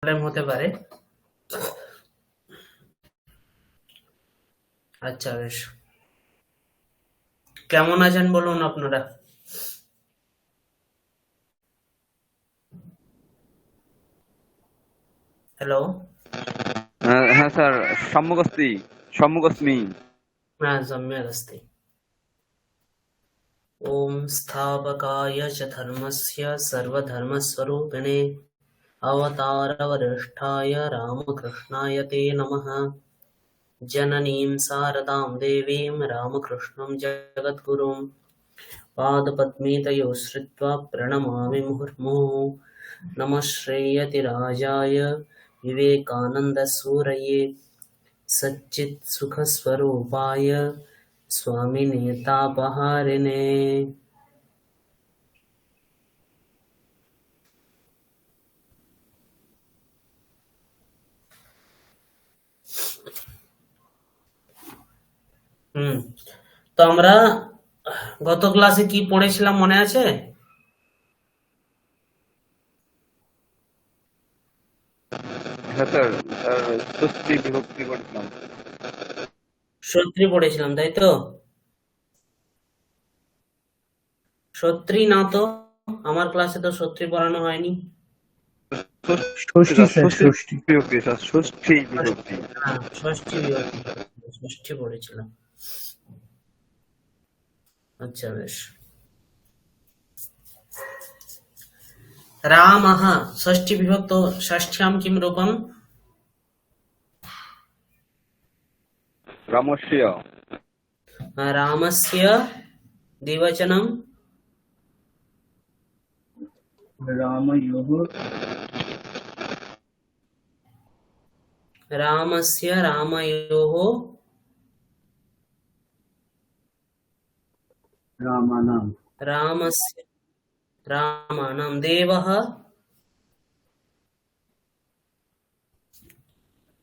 Problem হতে পারে। আচ্ছা, বেশ। কেমন আছেন বলুন আপনারা? হ্যালো। হ্যাঁ স্যার, সম্মুখ अस्मि। হ্যাঁ, সম্যক अस्ति। ওম স্থাপকায় চ ধর্মস্য সর্বধর্মস্বরূপিণে অবতারবরিষ্ঠায় রামকৃষ্ণায় তে নমঃ। जननीं शारदां देवीं रामकृष्णं जगद्गुरुं पादपद्मे तयोः श्रित्वा प्रणमामि मुहुर्मुहुः। नमः श्रेयतिराजाय विवेकानन्दसूरये सच्चित्सुखस्वरूपाय स्वामिने तापहारिणे। হুম, তো আমরা গত ক্লাসে কি পড়েছিলাম মনে আছে? হ্যাঁ স্যার, ষষ্ঠী বিভক্তি পড়ছিলাম। সত্রী পড়েছিলাম, তাই তো? সত্রী না তো, আমার ক্লাসে তো সত্রী পড়ানো হয়নি। ষষ্ঠী স্যার, ষষ্ঠী ষষ্ঠী। বিভক্তি স্যার, ষষ্ঠী বিভক্তি। হ্যাঁ, ষষ্ঠী বিভক্তি, ষষ্ঠী পড়েছিলাম। আচ্ছা, বেশ। रामः षष्ठी विभक्तो षष्ठ्यां किं रूपम्? রামস্য रामस्य द्विवचनं रामयोः रामस्य रामयोः रामानां रामस्य रामाणां देवः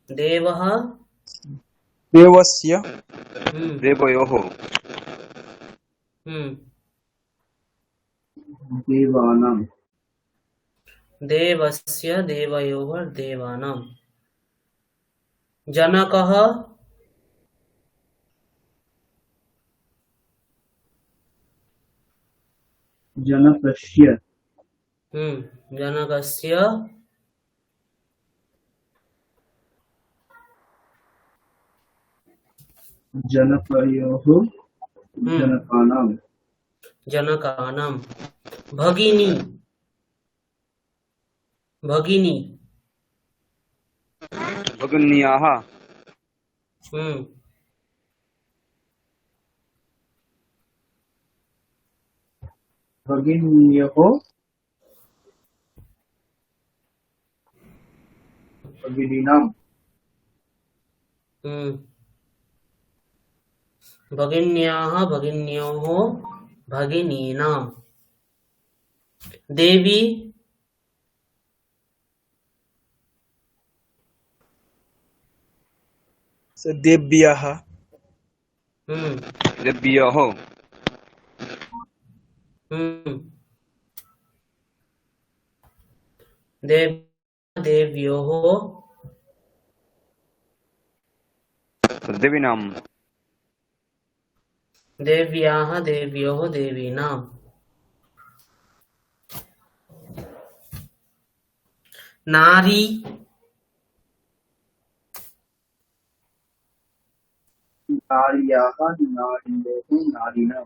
देवः देवस्य দেবয়োः देवानां देवस्य देवयोः देवानां। जनकः जनकस्य जनकस्य जनकयोः जनकानां जनकानां। भगिनी भगिनी भगिन्याः भगिन्योः भगिनीनां भगिन्याः भगिन्योः भगिनीनां। देवी देव्याः देव्यः देव्योः देवीनां देव्याः देव्योः देवीनां। नारी नार्याः नार्योः नारीणां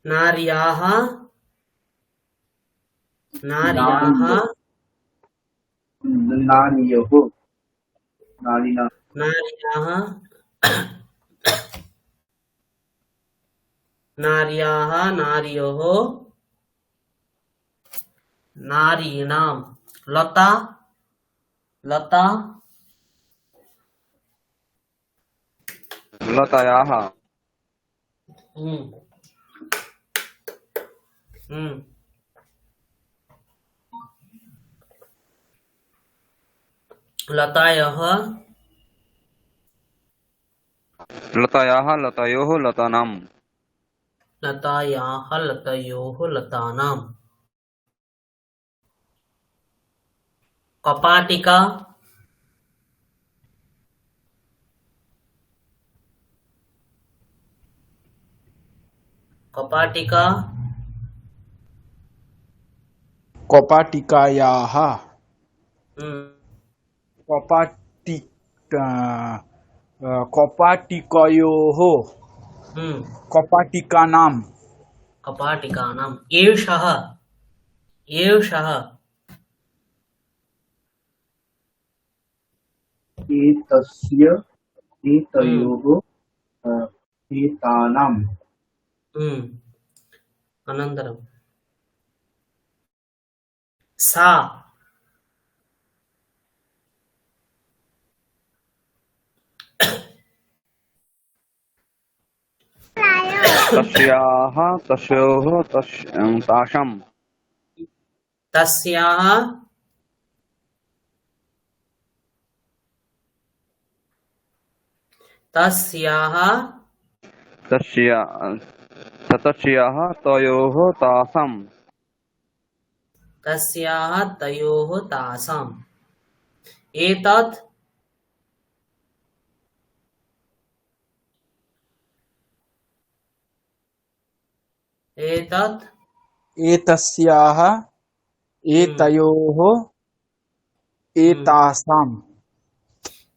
नार्याः नार्याः नार्योः नारीणां नार्याः नार्याः नार्योः नारीणां। लता लता लतायाः लतायः लतायाः लतयोः लतानां लतायाः लतयोः लतानां। कपाटिका कपाटिका कपाटिकायाः हम्म कपाटिक कपाटिकयोः हम्म कपाटिकानाम् कपाटिकानाम् एषः एषः एतस्य हम्म एतयोः एतानाम् हम्म अनन्तरं सा तस्याः तस्योः तासाम् तस्याः तस्याः तस्य तस्याः तयोः तासाम् तस्याः तयोः तासाम् एतत् एतत् एतस्याः एतयोः एतासाम्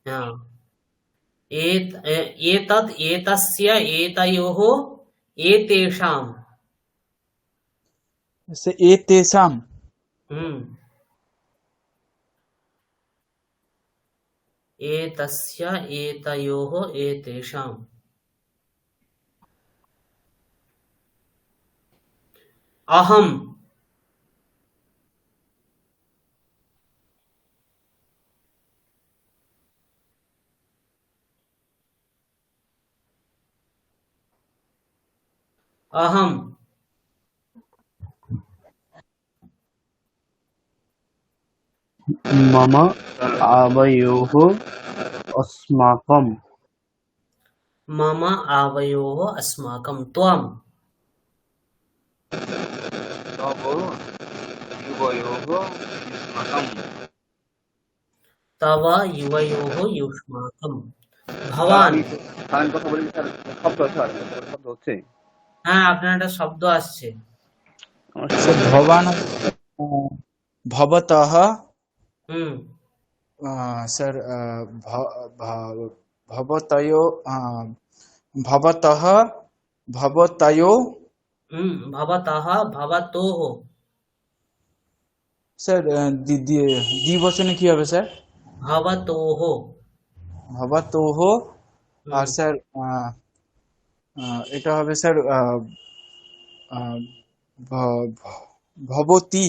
हाँ, एतत् एतस्य एतयोः एतेषाम् से एतेषाम् एतस्य एतयोः एतेषाम् अहम् अहम् मम आवयोः अस्माकं मम आवयोः अस्माकं त्वम् तव युवयोः युष्माकम् तव युवयोः युष्माकं भवान् কথা বলি স্যার শব্দ স্যার শব্দ হচ্ছে হ্যাঁ আপনার একটা শব্দ আসছে से भवान् भवतः হুম सर भवतयो भवतः भवतयो भवतः भवतोः सर দ্বিবচনে কি হবে স্যার भवतोः ভবতোহ আর স্যার এটা হবে স্যার ভবতি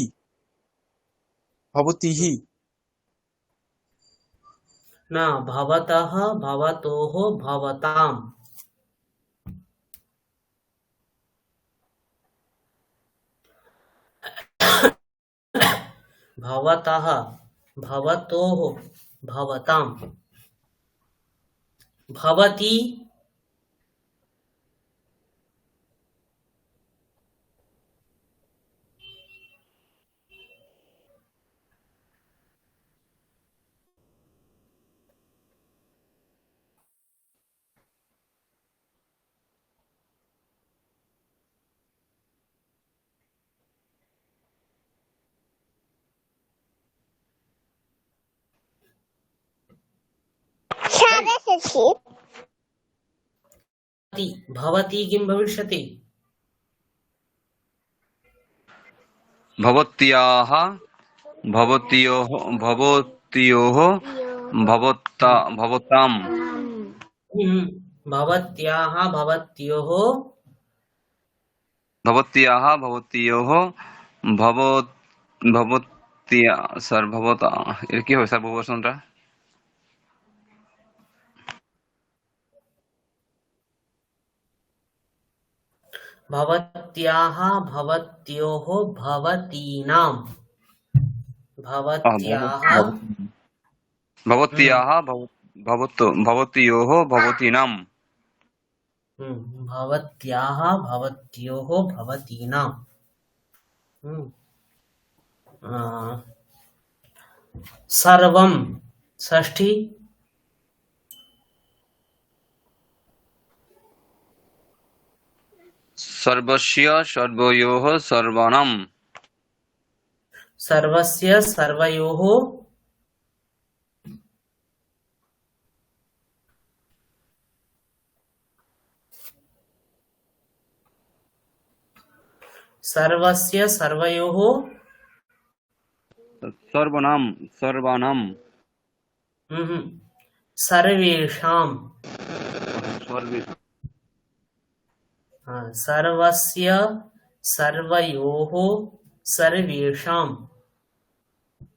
ভবতিহি ना भवतः भवतोः भवताम् भवतः भवतोः भवताम् भवती भवती किं भविष्यति भवत्याः भवत्योः भवत्योः भवताम् भवत्याः भवत्योः भवत्याः भवत्योः भवत्या স্যার ভবতা এর কি হবে স্যার বহুবচনটা भवत्याः भवत्योः भवतीनाम् भवत्याः भवत्याः भवत्योः भवतीनाम् भवत्याः भवत्योः भवतीनाम् सर्वम षष्ठी, सर्वस्य सर्वयोः सर्वाणां सर्वस्य सर्वयोः सर्वस्य सर्वयोः सर्वाणां सर्वाणां सर्वेषां, सर्वे सर्वस्य सर्वयोः सर्वेषां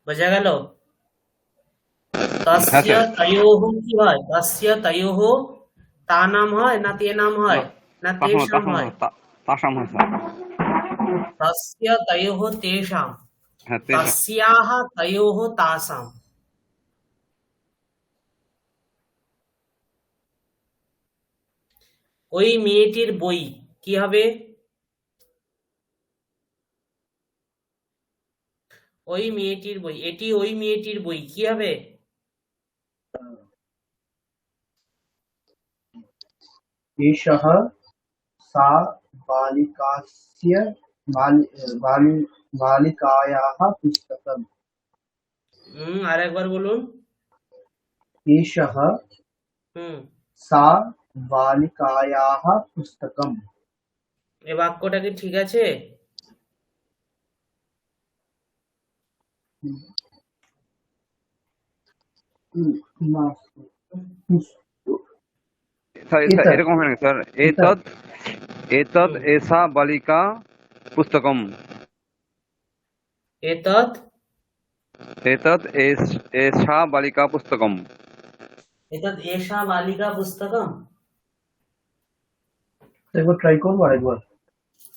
বোঝা গেল? হ্যাঁ তস্য স্যার তয়োঃ কি হয়? তস্য তয়োঃ তা নাম হয় না তে নাম হয় না তেষাম হয়? তাসাম হয় স্যার তস্য তয়োঃ তেষাম, হ্যাঁ তস্যাঃ তয়োঃ তাসাম। ওই মেয়েটির বই কি হবে? ওই মেয়েটির বই, এটি ওই মেয়েটির বই কি হবে? एषः सा बालिकास्य बालिकायाः पुस्तकम्। আরেকবার বলুন। एषः হুম सा बालिकायाः पुस्तकम्। এ বাক্যটা কি ঠিক আছে? স্যার एतत् এরকম হয় না স্যার এতদ এতদ এসা বালিকা পুস্তকম এতৎ এতদ এসা বালিকা পুস্তকম এতৎ এষা বালিকা পুস্তকম। একবার ট্রাই করবো আরেকবার।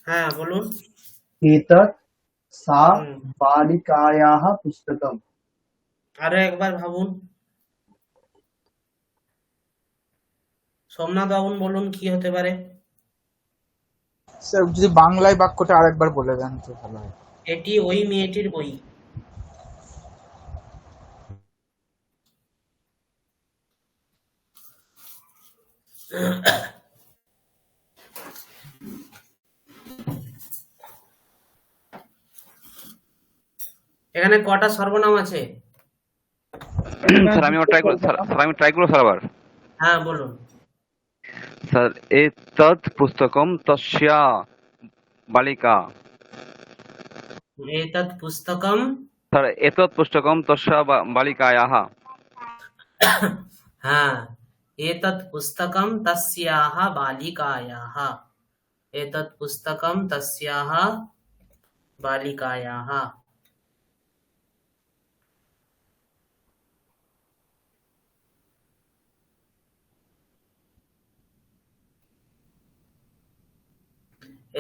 হ্যাঁ বলুন। एतत् सा হুম बालिकायाः पुस्तकम्। আরো একবার ভাবুন। সোমনাথ বাবু বলুন কি হতে পারে? স্যার যদি বাংলায় বাক্যটা আরেকবার বলে দেন তো ভালো হয়। এটি ওই মেয়েটির বই। এখানে কটা সর্বনাম আছে? স্যার আমি ট্রাই করবো স্যার আবার হ্যাঁ বলুন। স্যার এতদ পুস্তকম তস্যা বালিকা এতৎ পুস্তকম, স্যার এতদ পুস্তকম তস্যা বালিকায়াः হ্যাঁ এতৎ পুস্তকম তস্যাহ বালিকায়াহ, এতৎ পুস্তকম তস্যাহ বালিকায়াহ।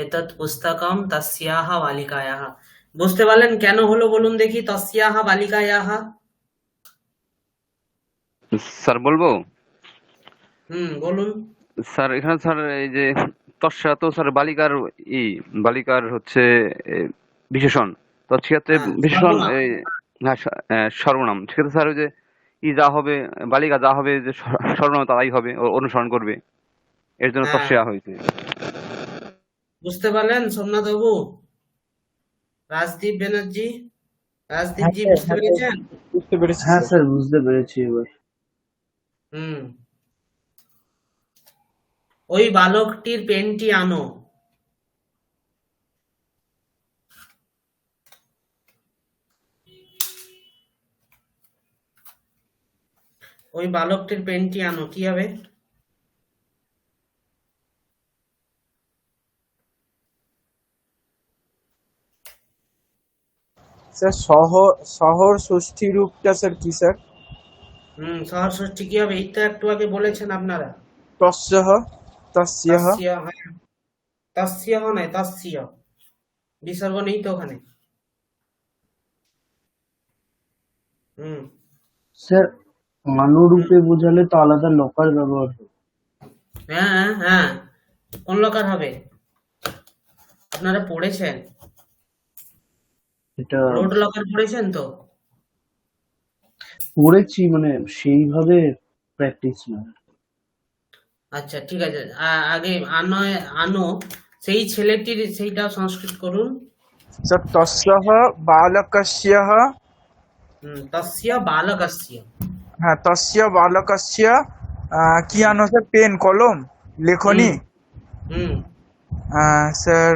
এতৎ পুস্তকম তস্যাহ বালিকায়াহ। বুঝতে পারলেন কেন হলো বলুন দেখি তস্যাহ বালিকায়াহ? স্যার বলবো বলুন। স্যার এখানে স্যার এই যে তস্যা তো স্যার বালিকার হচ্ছে বিশেষণ তো সেক্ষেত্রে হ্যাঁ বিশেষণ সর্বনাম। সর্বনাম সেক্ষেত্রে স্যার ওই যে যা হবে বালিকা যা হবে যে সর্বনাম তারাই হবে ও অনুসরণ করবে এর জন্য হ্যাঁ তস্যা হয়েছে বুঝতে পারলেন সোমনাথ বাবু? রাজদীপ ব্যানার্জি, রাজদীপ জি বুঝতে পেরেছেন? বুঝতে পেরেছি হ্যাঁ স্যার। স্যার বুঝতে পেরেছি এবার। হুম ওই বালকটির পেনটি আনো। ওই বালকটির পেনটি আনো কি হবে? স্যার শহর ষষ্ঠী রূপটা স্যার কি স্যার? শহর ষষ্ঠী কি হবে? এই তো একটু আগে বলেছেন আপনারা। তস্যঃ তস্যঃ তস্য, হ্যাঁ তস্য নয় তস্য, বিসর্গ নেই তো ওখানে। হুম স্যার আনুরূপে বোঝালে তো আলাদা লকার ব্যবহার হবে। হ্যাঁ হ্যাঁ হ্যাঁ কোন লকার হবে? আপনারা পড়েছেন, এটা লোড লকার পড়েছেন তো? পড়েছি মানে সেইভাবে প্র্যাকটিস না। আচ্ছা ঠিক আছে, আগে আনয় আনো সেই ছেলেটির সেইটা সংস্কৃত করুন। স্যার তস্যঃ বালকস্যঃ, তস্য বালকস্য। হ্যাঁ তস্য বালকস্য কি আনো স্যার? পেন কলম লেখনী। হুম হুম স্যার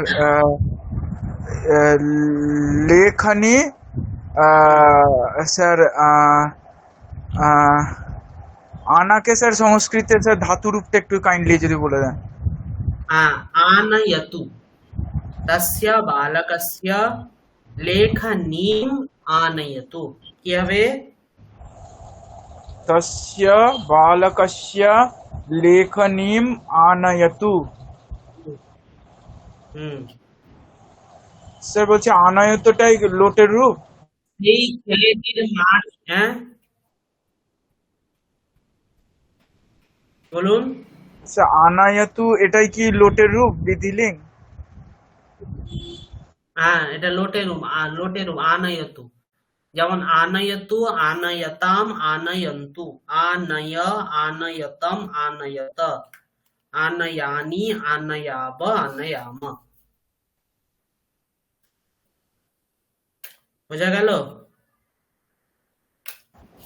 লেখনী, আহ, স্যার আহ, আনাকে স্যার সংস্কৃতে স্যার ধাতু রূপটা একটু কাইন্ডলি যদি বলে দেন। आनयतु तस्य बालकस्य लेखनीम् आनयतु কি হবে? তস্য বালকস্য লেখনীম আনয়তু। হুম স্যার বলছে আনয়তটাই লোটের রূপ। এই ছেলেটির মা, হ্যাঁ বলুন। স্যার আনায়তু এটাই কি লোটের রূপ বিধিলিঙ্গ? হ্যাঁ এটা লোটের রূপ আনয়তু, যেমন আনয়তু, আনয়তাম, আনয়ন্তু, আনয়, আনয়তম, আনয়ত, আনয়ানি, আনয়াব, আনয়াম। বোঝা গেল?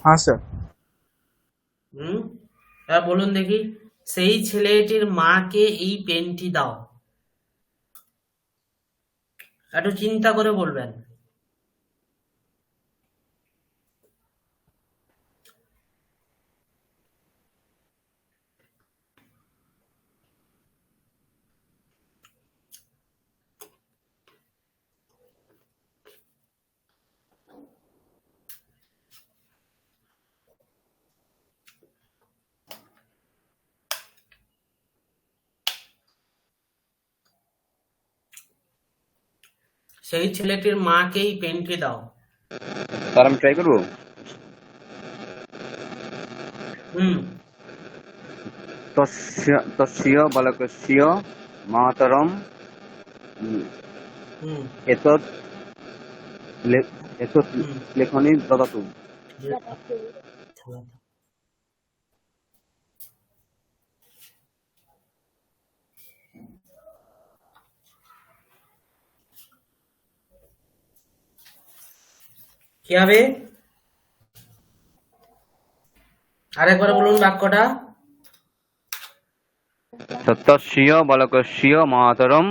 হ্যাঁ স্যার। হুম এবার বলুন দেখি, সেই ছেলেটির মাকে এই পেনটি দাও। একটু চিন্তা করে বলবেন। সেই ছেলেটির মাকে এই পেনটি দাও। স্যার আমি ট্রাই করবো। হুম তস্য তস্য বালকস্য মাতরম হুম এতৎ এতৎ হুম লেখনী দদাতু। কি হবে? আরেকবার বলুন বাক্যটা। তস্য বালকস্য মাতরম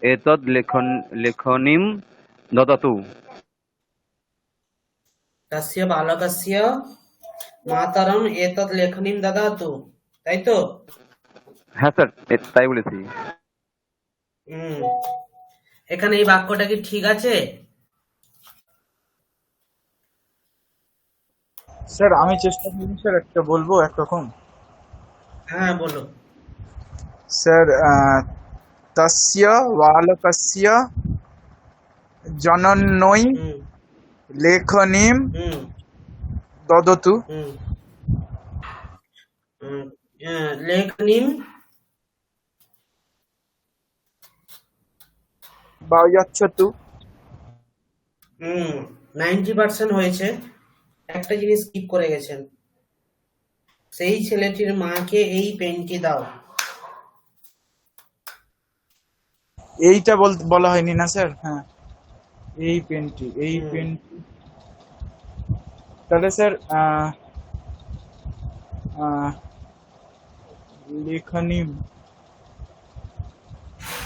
এতৎ লেখনীম দদাতু। তস্য বালকস্য মাতরম এতৎ লেখনীম দদাতু, তাই তো? হ্যাঁ স্যার তাই বলেছি। হুম এখানে এই বাক্যটা কি ঠিক আছে? স্যার আমি চেষ্টা করি স্যার, একটা বলবো একরকম। হ্যাঁ বলো। স্যার তস্য বালকস্য জনন্যৈ হুম লেখনীম হুম দদতু হুম হুম লেখনীম বা যচ্ছতু। 90% হয়েছে, একটা জিনিস স্কিপ করে গেছেন। সেই ছেলেটির মাকে এই পেনটি দাও। এইটা বলা হয়নি না স্যার? হ্যাঁ এই পেনটি, এই হুম পেনটি। তাহলে স্যার আহ, লেখনীম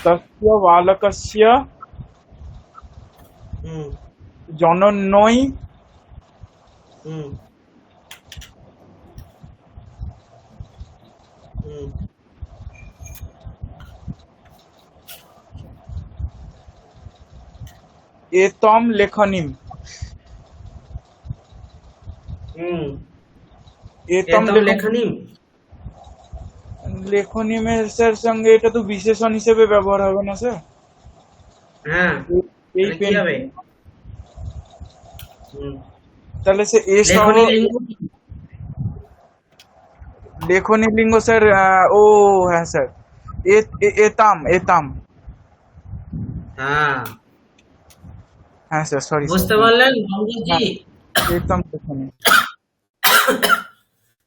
তস্য বালকস্য হুম জনন্যৈ হুম হুম এতম লেখনীম। হুম এতম এতম লেখনীম। লেখনীমের স্যার সঙ্গে এটা তো বিশেষণ হিসেবে ব্যবহার হবে না স্যার? হ্যাঁ এই তাহলে কি পেন, হবে? হুম তাহলে সে এ সহ লেখনী লিঙ্গ কি? লেখনী লিঙ্গ স্যার। ও হ্যাঁ স্যার, এতাম এতাম। হ্যাঁ হ্যাঁ স্যার, সরি স্যার। বুঝতে হ্যাঁ পারলেন গঙ্গজি? হ্যাঁ এতাম লেখনী।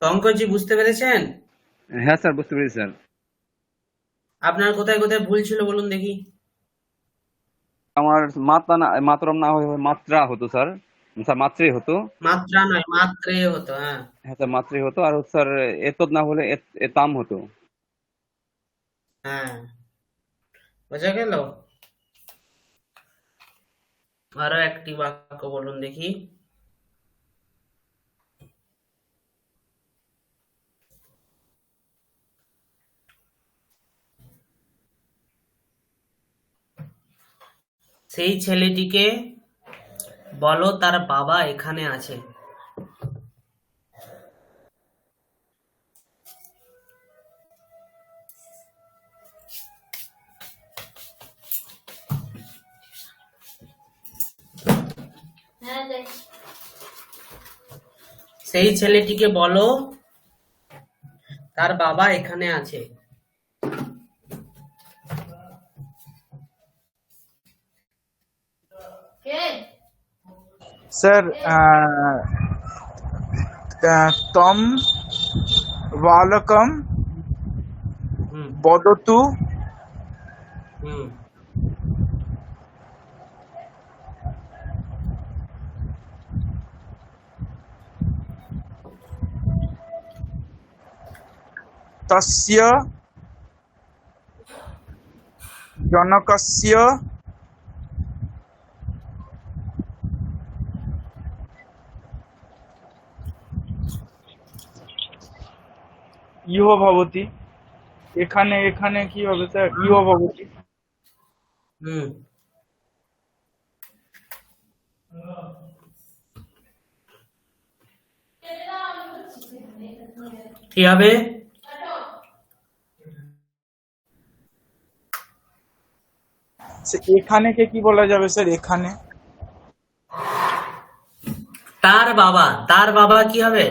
পঙ্কজজি বুঝতে পেরেছেন? হ্যাঁ স্যার, বুঝতে পেরেছি স্যার। আপনার কোথায় কোথায় ভুল ছিল বলুন দেখি। আমার মাতরম না হয়ে মাত্রা হতো স্যার। স্যার মাত্রেই হতো। মাত্রা নয়, মাত্রে হতো, হ্যাঁ। হ্যাঁ স্যার, মাত্রেই হতো। আর হচ্ছে স্যার এতদ না হলে এতাম হতো। হ্যাঁ, বোঝা গেল? আরো একটি বাক্য বলুন দেখি। সেই ছেলেটিকে বলো তার বাবা এখানে আছে। সেই ছেলেটিকে বলো তার বাবা এখানে আছে। স্যার তম বালকম হুম বদতু হুম তস্য জনকস্য ইহ ভবতি। এখানে এখানে কি হবে স্যার? ইহ ভবতি। হুম কি হবে? এখানে কে কি বলা যাবে স্যার? এখানে তার বাবা, তার বাবা কি হবে?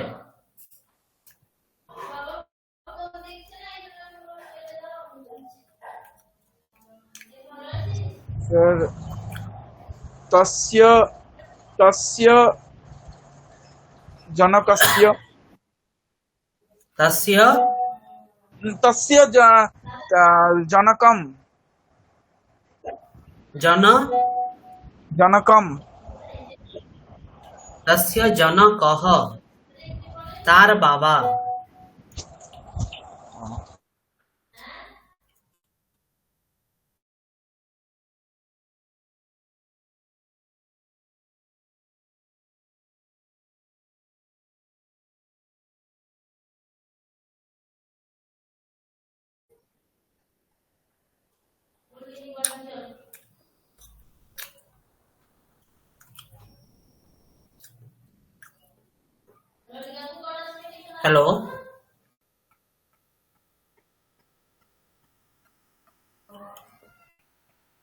স্যার তস্য তস্য জনকস্য তস্য তস্য জনকম জন জনকম তস্য জনকঃ তার বাবা। Hello,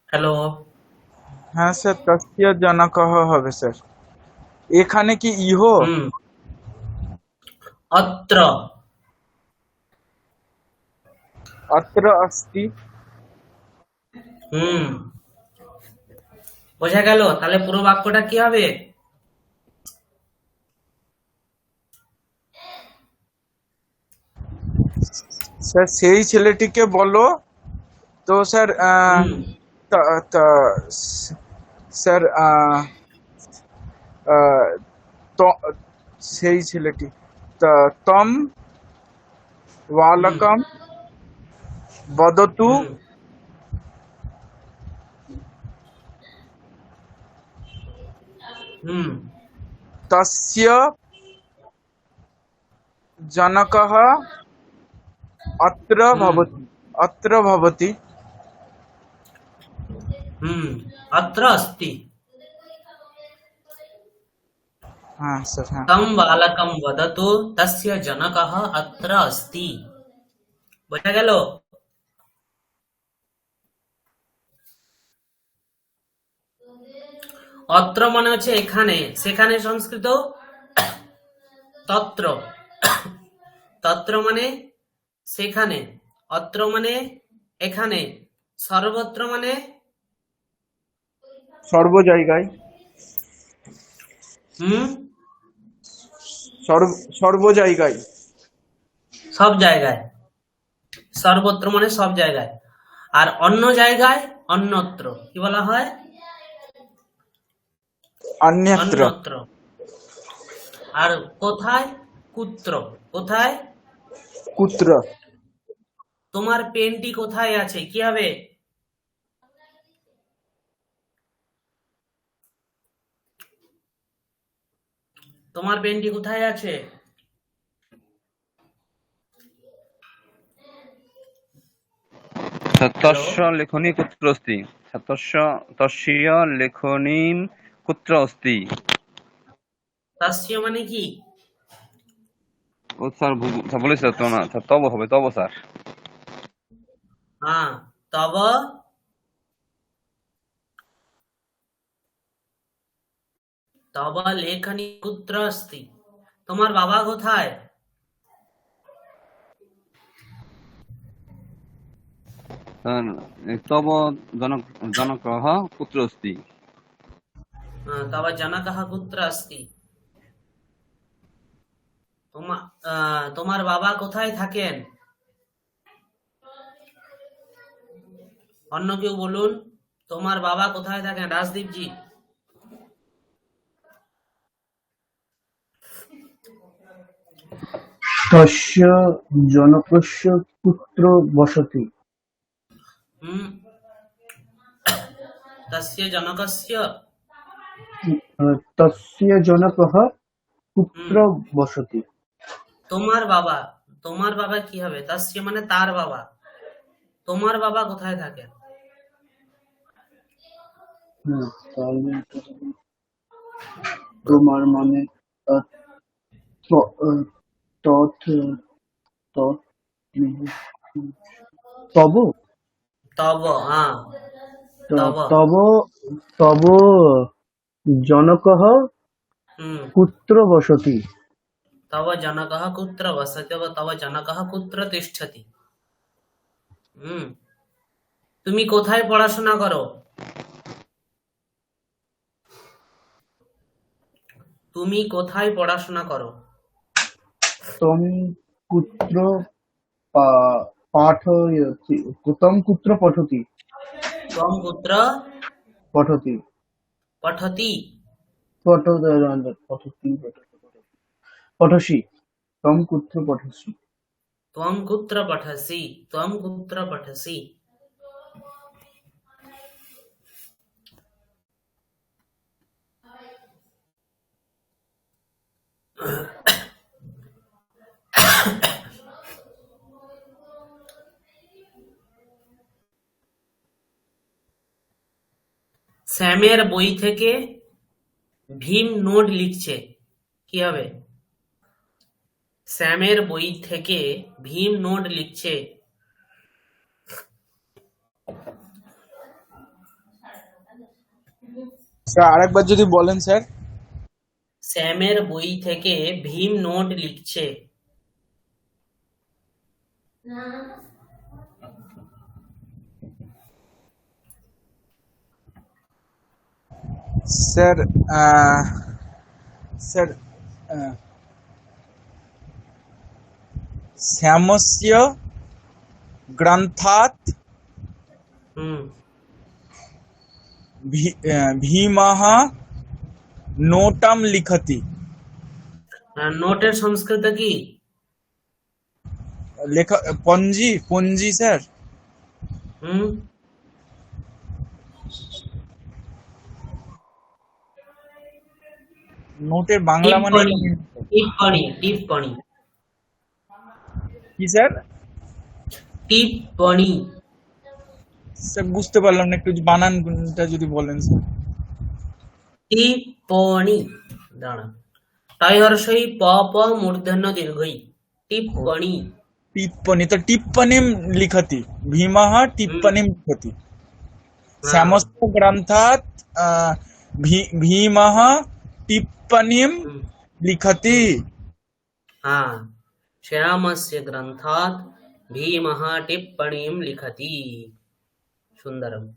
hello. হ্যাঁ স্যার, তস্য জনকহ হবে স্যার। এখানে কি ইহ? হুম অত্র। অত্র অস্তি। হুম বোঝা গেল? তাহলে পুরো বাক্যটা কি হবে? স্যার সেই ছেলেটিকে বলো। তো স্যার হুম তা- তা- স্যার আহ, ত- সেই ছেলেটি তম হুম বালকম বদতু হুম হুম তস্য জনকः অত্র হুম ভবতি। অত্র ভবতি। হুম অত্র अस्ति। হ্যাঁ স্যার, হ্যাঁ। तं बालकं वदतु तस्य जनकः अत्र अस्ति। বোঝা গেল? অত্র মানে হচ্ছে এখানে, সেখানে সংস্কৃত তত্র। তত্র মানে সেখানে, অত্র মানে এখানে, সর্বত্র মানে সর্ব জায়গায়। হুম সর্ব জায়গায়। সব জায়গায়, সর্বত্র মানে সব জায়গায়। আর অন্য জায়গায় অন্যত্র, কি বলা হয়? अन्यत्र। অন্যত্র। আর কোথায়? কুত্র। কোথায়? कुत्र। তোমার পেনটি কোথায় আছে, কি হবে? তোমার পেনটি কোথায় আছে? হ্যালো, তস্য লেখনী কুত্র অস্তি? তস্য লেখনীম কুত্র অস্তি? তাস্য মানে কি? ও স্যার স্যার বলেছে তো না স্যার, তব হবে, তব স্যার। হ্যাঁ, তব তব লেখনী কুত্র অস্তি? তোমার বাবা কোথায়? স্যার তব জনক জনকः কুত্র অস্তি? তব জনকः কুত্র অস্তি? তোমার বাবা কোথায় থাকেন? অন্য কেউ বলুন, তোমার বাবা কোথায় থাকেন? রাজদীপজি। তস্য জনকস্য কুত্র বসতি? হুম, তস্য জনকস্য। তস্য জনকः কুত্র হুম, বসতি? তোমার বাবা কি হবে? তস্য মানে তার বাবা। তোমার বাবা কোথায় থাকেন? তাহলে তোমার মানে আহ, ত- আহ, তৎ তৎ তব তব, হ্যাঁ, তব। তব তব জনকः হুম, কুত্র বসতি? তব জনকः কুত্র বসতি বা তব জনকः কুত্র তিষ্ঠতি? হুম, তুমি কোথায় পড়াশোনা করো? তুমি কোথায় পড়াশোনা করো? তম কুত্র পাঠয়তি? তম কুত্র পঠতি? ত্বং কুত্র পঠতি পঠতি? পঠতি পঠসি? তম কুত্র পঠসি? ত্বং কুত্র পঠসি? ত্বং কুত্র পঠসি? স্যামের বই থেকে ভীম নোট লিখছে, কি হবে? স্যামের বই থেকে ভীম নোট লিখছে। স্যার আরেকবার যদি বলেন স্যার। স্যামের বই থেকে ভীম নোট লিখছে। স্যার স্যার শ্যামস্য গ্রন্থাৎ হুম, ভীমः নোটম লিখতি। আর নোটের সংস্কৃত কি? লেখা পঞ্জি, পঞ্জি স্যার। হুম, নোটের বাংলা মানে টিপ্পনী, টিপ্পনী, টিপ্পনী, কি স্যার? টিপ্পনী। স্যার বুঝতে পারলাম না, একটু বানানটা যদি বলেন স্যার। টিপ্পনী, দাঁড়া, টয় হর্ষই প প মূর্ধন্য দীর্ঘই, ও, টিপ্পনী। টিপ্পনী তো টিপ্পণীম লিখতি, ভীমः হুম, টিপ্পণীম লিখতি। হ্যাঁ, শ্যামস্য গ্রন্থাৎ ভীমः টিপ্পণীম হুম, লিখতি। হুম, হ্যাঁ, श्यामस्य ग्रन्थात् भीमः टिप्पणीं लिखति। सुन्दरम्।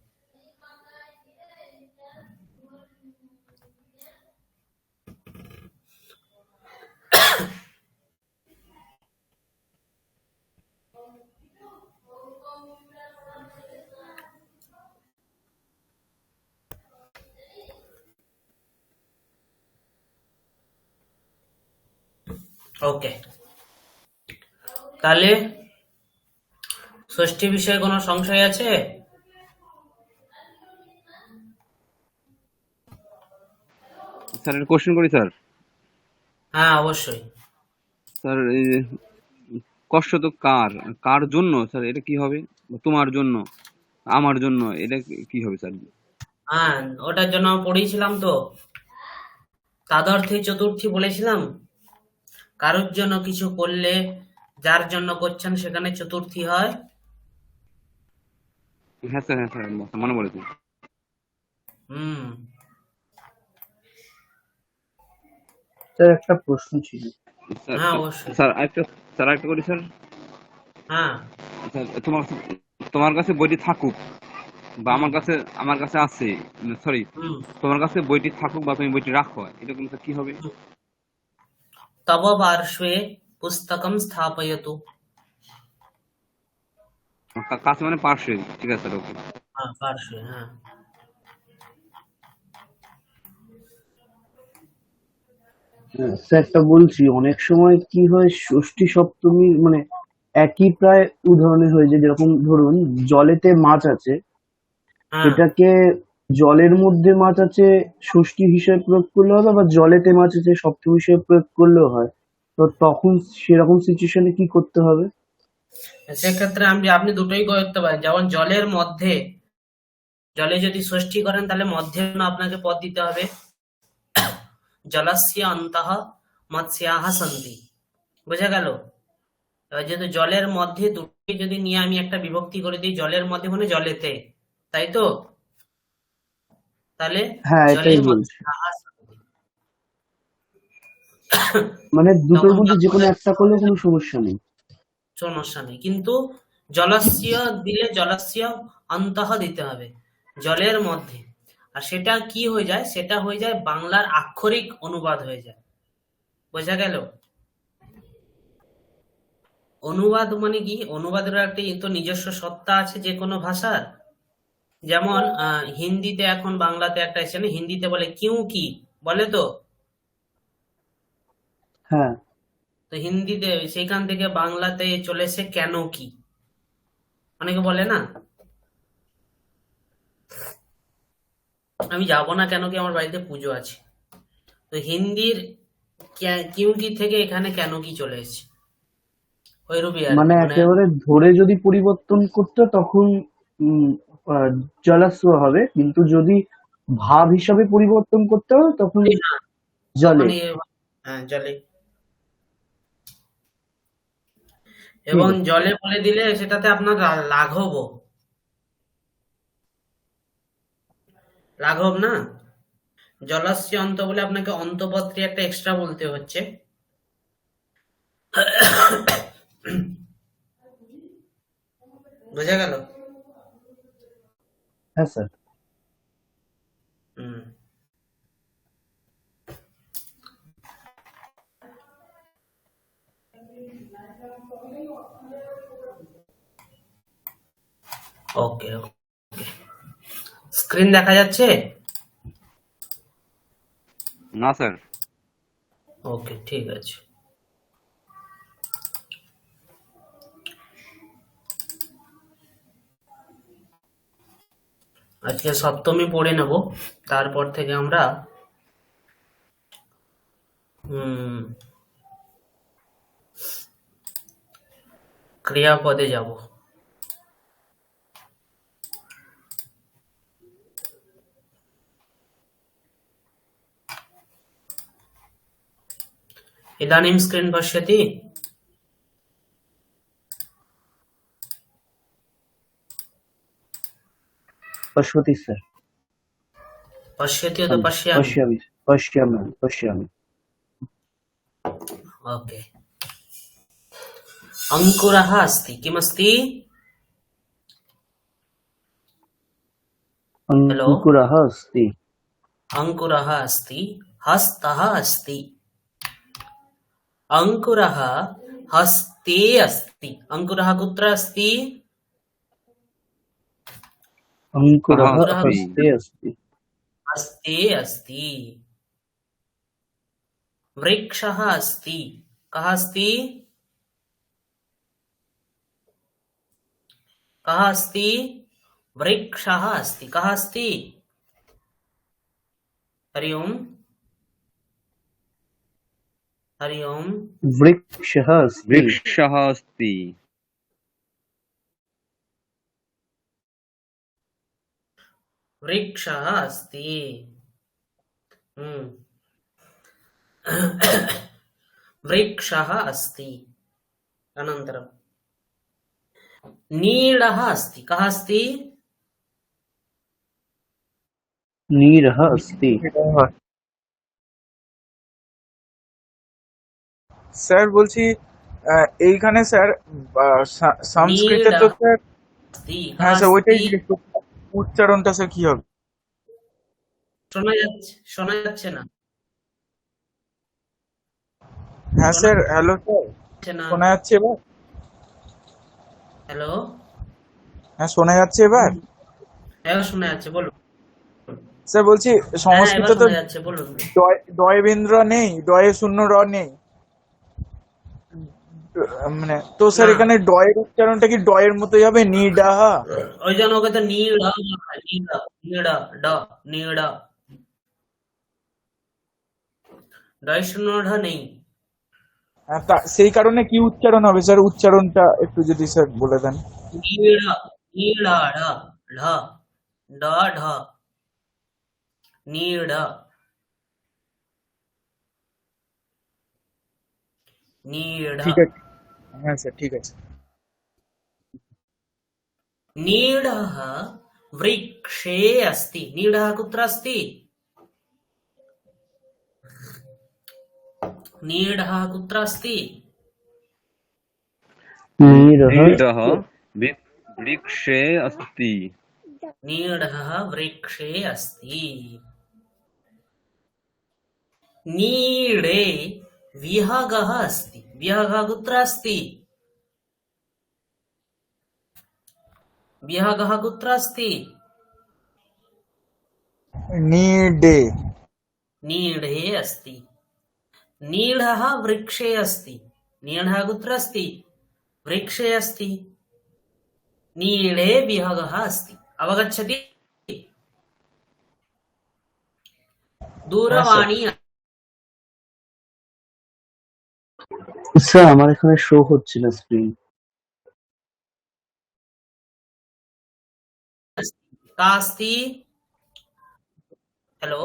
ওকে, তাহলে ষষ্ঠী বিষয়ে কোনো সংশয় আছে? স্যার একটা কোশ্চেন করি স্যার। হ্যাঁ, অবশ্যই। স্যার এই যে কষ্ট তো কার কার জন্য স্যার, এটা কি হবে? তোমার জন্য, আমার জন্য, এটা কি হবে স্যার? হ্যাঁ, ওটার জন্য পড়েছিলাম তো, তাদর্থে চতুর্থী বলেছিলাম। কারোর জন্য কিছু করলে, যার জন্য করছেন সেখানে চতুর্থী হয়। হ্যাঁ স্যার, হ্যাঁ স্যার, মনে পড়েছে। হুম। স্যার একটা প্রশ্ন ছিল। স্যার হ্যাঁ, অবশ্যই। স্যার আরেকটা করি স্যার। হ্যাঁ। স্যার তোমার কাছে বইটি থাকুক বা হুম। আমার কাছে আছে, সরি, হুম। তোমার কাছে বইটি থাকুক বা তুমি বইটি রাখো, এটা কিন্তু স্যার কি হবে? হুম। তব পার্শ্বে পুস্তকম স্থাপয়তু। কাছে মানে পার্শ্বে, ঠিক আছে স্যার, ওকে। হ্যাঁ, পার্শ্বে, হ্যাঁ। হ্যাঁ, স্যার একটা বলছি, অনেক সময় কি হয় ষষ্ঠী সপ্তমী মানে একই প্রায় উদাহরণে হয়ে যায়, যেরকম ধরুন জলেতে মাছ আছে, হ্যাঁ, এটাকে জলের মধ্যে মাছ আছে ষষ্ঠী হিসেবে প্রয়োগ করলে হবে, বা জলেতে মাছ আছে সপ্তমী হিসেবে প্রয়োগ করলেও হয়। তো তখন সেরকম সিচুয়েশনে কি করতে হবে? সেক্ষেত্রে আপনি দুটোই করতে পারেন। যেমন জলে যদি ষষ্ঠী করেন তাহলে মধ্যে আপনাকে পদ দিতে হবে। জলস্য অন্তঃ মৎস্যাঃ সন্তি। বোঝা গেল? এবার যেহেতু জলের মধ্যে দুটোই যদি নিয়ে আমি একটা বিভক্তি করে দিই, জলের মধ্যে মানে জলেতে, তাই তো? তাহলে হ্যাঁ, জলে এটাই বলছি। মৎস্যাঃ সন্তি। মানে দুটোর তখন মধ্যে যে কোনো একটা করলে জলে কোনো সমস্যা নেই। সমস্যা নেই, কিন্তু জলস্য দিলে জলস্য অন্তঃ দিতে হবে, জলের মধ্যে। আর সেটা কি হয়ে যায়, সেটা হয়ে যায় বাংলার আক্ষরিক অনুবাদ হয়ে যায়। বোঝা গেল? অনুবাদ মানে কি, অনুবাদের একটা তো নিজস্ব সত্তা আছে যে কোনো ভাষার। যেমন হিন্দিতে এখন বাংলাতে একটা এসে না, হিন্দিতে বলে কিউ কি, বলে তো। হ্যাঁ, তো হিন্দিতে সেখান থেকে বাংলাতে চলে এসে কেন কি, অনেকে বলে না। আমি যাব না কেন কি, আমার বাড়িতে পুজো আছে। তো হিন্দির কিউ কি থেকে এখানে কেন কি চলে এসেছে, ওইরূপই আর মানে কি, মানে। একেবারে ধরে যদি পরিবর্তন করতে হয়, তখন উম, আহ, জলাশ্র হবে, কিন্তু যদি ভাব হিসাবে পরিবর্তন করতে হয় তখন এই না, তখন জলে। হ্যাঁ, জলে। ঠিক এবং আছে। জলে বলে দিলে সেটাতে আপনার লাঘবও, লাঘব না। জলস্য অন্ত বলে আপনাকে অন্তপত্রে একটা এক্সট্রা বলতে হচ্ছে। বোঝা গেল? হ্যাঁ স্যার। হুম। ওকে, ওকে। স্ক্রিন দেখা যাচ্ছে? না স্যার। ওকে, ঠিক আছে। আজকে সপ্তমী পড়ে নেব, তারপর থেকে আমরা ক্রিয়াপদে যাব। इदानीं स्क्रीन् पश्यति? पश्यति स्যার। पश्यति तो पश्यामि। पश्यामि पश्यामि पश्यामि। ओके। अंकुरः अस्ति, किमस्ति? हेलो। अंकुरः अस्ति। अंकुरः अस्ति, हस्तः अस्ति। अंकुरः हस्ते अस्ति। अंकुरः कुत्र अस्ति? अंकुरः अंकुरः अस्ति। हस्ते अस्ति। हस्ते अस्ति। वृक्षः अस्ति, कः अस्ति? कः अस्ति? वृक्षः अस्ति। कः अस्ति? हरि ओम्। हरि ओम्। वृक्षः अस्ति। वृक्षः अस्ति। वृक्षः अस्ति। वृक्षः अस्ति। अनन्तरं नीडः अस्ति। कः अस्ति? नीरः अस्ति। স্যার বলছি এইখানে স্যার সংস্কৃতে তো স্যার अस्ति। হ্যাঁ कः স্যার ওইটাই अस्ति? জিজ্ঞেস করছি। উচ্চারণটা স্যার কি হবে? শোনা যাচ্ছে না? হ্যাঁ শোনা স্যার, হ্যালো স্যার, যাচ্ছে না? শোনা যাচ্ছে এবার? হ্যালো? হ্যাঁ শোনা যাচ্ছে এবার? হ্যাঁ শোনা যাচ্ছে, বলুন। স্যার বলছি হ্যাঁ এবার সংস্কৃতে তো শোনা যাচ্ছে, বলুন। ডয়েবেন্দ্র নেই, ডয়ে শূন্য র নেই, মানে তো স্যার না, এখানে ডয়ের উচ্চারণটা কি ডয়ের মতোই হবে? নিডাহা? ওই জন্য ওকে তো নীড় নীড় নীড় ড নীড় ডয়শূন্য ঢ নেই। সেই কারণে কি উচ্চারণ হবে স্যার? উচ্চারণটা একটু যদি স্যার বলে দেন। নীড় নীড় ঢ ঢ ড ঢ নীড় নীড় ঠিক আছে, হ্যাঁ স্যার ঠিক আছে। नीडः वृक्षे अस्ति। नीडः कुत्र अस्ति? नीडः कुत्र अस्ति? नीरः नीडः वृक्षे अस्ति। नीडः वृक्षे अस्ति। नीडे विहगः अस्ति। विहगः कुत्र अस्ति? विहगः कुत्र अस्ति? नीडे नीडे अस्ति। नीडः वृक्षे अस्ति। नीडः कुत्र अस्ति? वृक्षे अस्ति। नीडे विहगः अस्ति। अवगच्छति? दूरवाणी স্যার আমার এখানে শো হচ্ছে না স্ক্রিন। का अस्ति? हेलो,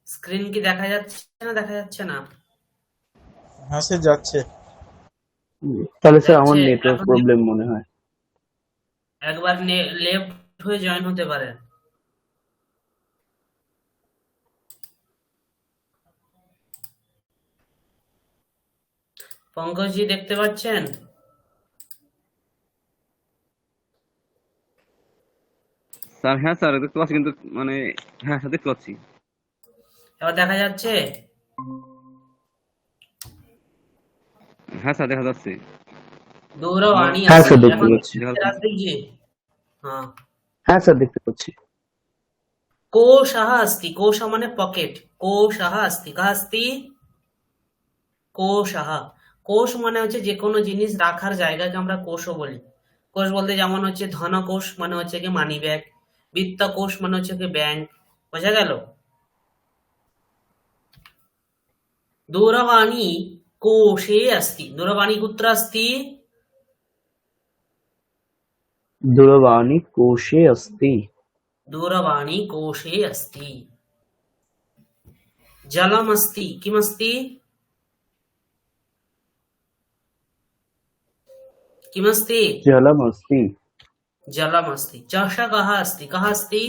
স্ক্রিন কি দেখা যাচ্ছে না? হ্যাঁ স্যার যাচ্ছে। তাহলে স্যার আমার যাচ্ছে। নেটওয়ার্ক এখন প্রবলেম মনে হয়। একবার লেফট হয়ে জয়েন হতে পারেন। পঙ্কজজি দেখতে পাচ্ছেন? স্যার হ্যাঁ স্যার দেখতে পাচ্ছি, কিন্তু মানে হ্যাঁ স্যার দেখতে পাচ্ছি। এবার দেখা যাচ্ছে? হ্যাঁ স্যার দেখা যাচ্ছে। दूरवाणी হ্যাঁ अस्ति। স্যার দেখতে এখন পাচ্ছি। রাজদীপজি, হ্যাঁ। হ্যাঁ স্যার দেখতে পাচ্ছি। कोशः अस्ति। कोश মানে পকেট। कोशः अस्ति। कः अस्ति? কোষः। কোষ মানে হচ্ছে যে কোনো জিনিস রাখার জায়গাকে আমরা কোষও বলি। কোষ বলতে যেমন হচ্ছে ধনকোষ মানে হচ্ছে কি মানি ব্যাগ, বিত্তকোষ মানে হচ্ছে কি ব্যাংক। বোঝা গেল? दूरवाणी कोशे अस्ति। दूरवाणी कुत्र अस्ति? दूरवाणी कोशे अस्ति। दूरवाणी कोशे अस्ति। जलमस्ति। किमस्ति? किमस्ति? जलमस्ति। जलमस्ति। चषकः अस्ति। कः अस्ति?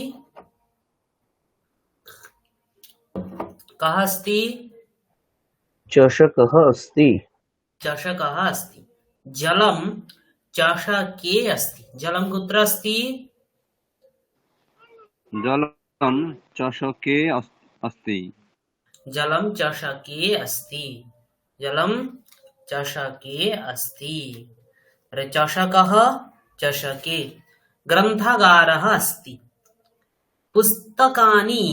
कः अस्ति? चषकः अस्ति। चषकः अस्ति। जलं चषके अस्ति। जलं कुत्र अस्ति? जलं चषके अस्ति। जलं चषके अस्ति। जलं चषके अस्ति। अरे चषकः चषके। ग्रन्थागारः अस्ति। पुस्तकानि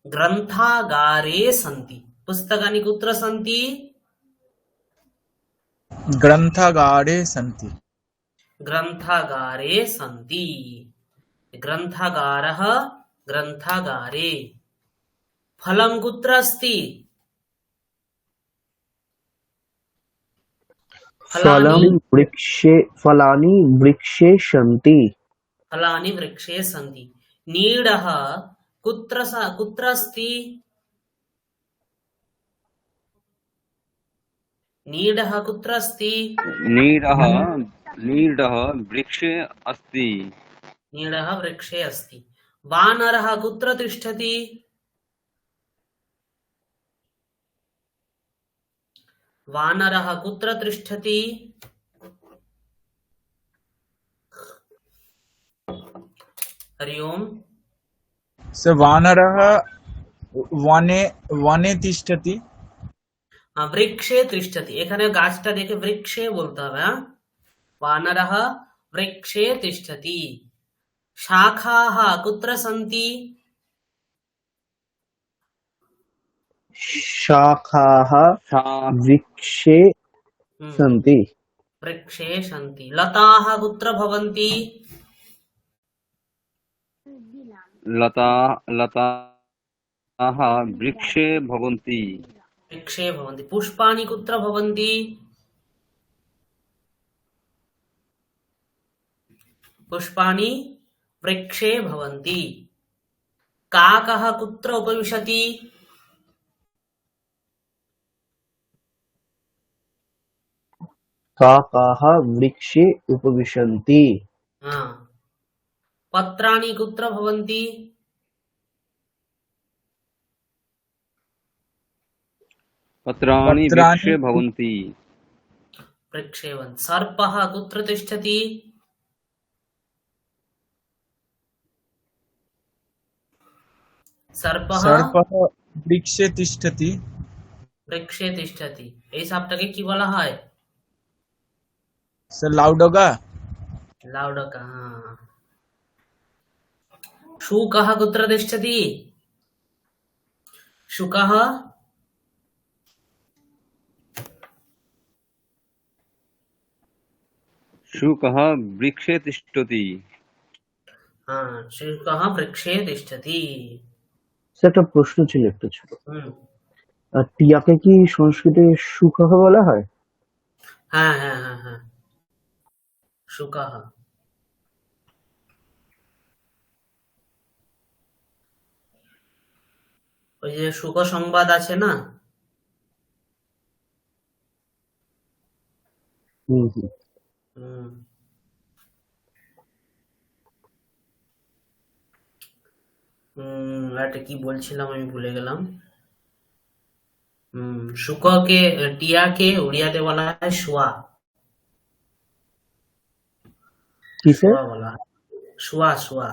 ग्रन्थागारे सन्ति। पुस्तकानि कुत्र सन्ति? ग्रन्थागारे सन्ति। ग्रन्थागारे सन्ति। ग्रन्थागारः ग्रन्थागारे। फलं कुत्र अस्ति? फलानि फलानि वृक्षे सन्ति। फलानि वृक्षे सन्ति। नीडः कुत्र अस्ति? नीडः कुत्र अस्ति? नीडः वृक्षे अस्ति। नीडः वृक्षे अस्ति। वानरः कुत्र तिष्ठति? वानरः कुत्र तिष्ठति? हरि ओम्। वानरः वने तिष्ठति। वृक्षे तिष्ठति। এখানে গাছটা দেখে বৃক্ষে বলতে হবে। वानरः वृक्षे तिष्ठति। शाखाः कुत्र सन्ति? शाखाः वृक्षे सन्ति। वृक्षे सन्ति। लताः कुत्र भवन्ति? लताः वृक्षे भवन्ति। वृक्षे भवन्ति। पुष्पाणि कुत्र भवन्ति? पुष्पाणि वृक्षे भवन्ति। काकः कुत्र उपविशति? काकाः वृक्षे उपविशन्ति। पत्राणि कुत्र भवन्ति? पत्राणि वृक्षे भवन्ति। वृक्षे भवन्ति। सर्पः कुत्र तिष्ठति? सर्पः वृक्षे तिष्ठति। वृक्षे तिष्ठति। এই সাপটাকে কি বলা হয়? लाउडोगा। लाउडोगा। शुकः कुत्र तिष्ठति? शुकः शुकः वृक्षे तिष्ठति। शुकः वृक्षे तिष्ठति। একটা প্রশ্ন ছিল একটা ছোট। টিয়াকে কি সংস্কৃতে শুকः বলা হয়? হ্যাঁ হ্যাঁ হ্যাঁ হ্যাঁ, শুকः। ওই যে শুক সংবাদ আছে না, এটা কি বলছিলাম আমি ভুলে গেলাম। শুককে, টিয়াকে উড়িয়াতে বলা হয় শুয়া। কিসে? শুয়া বলা হয়, শুয়া শুয়া।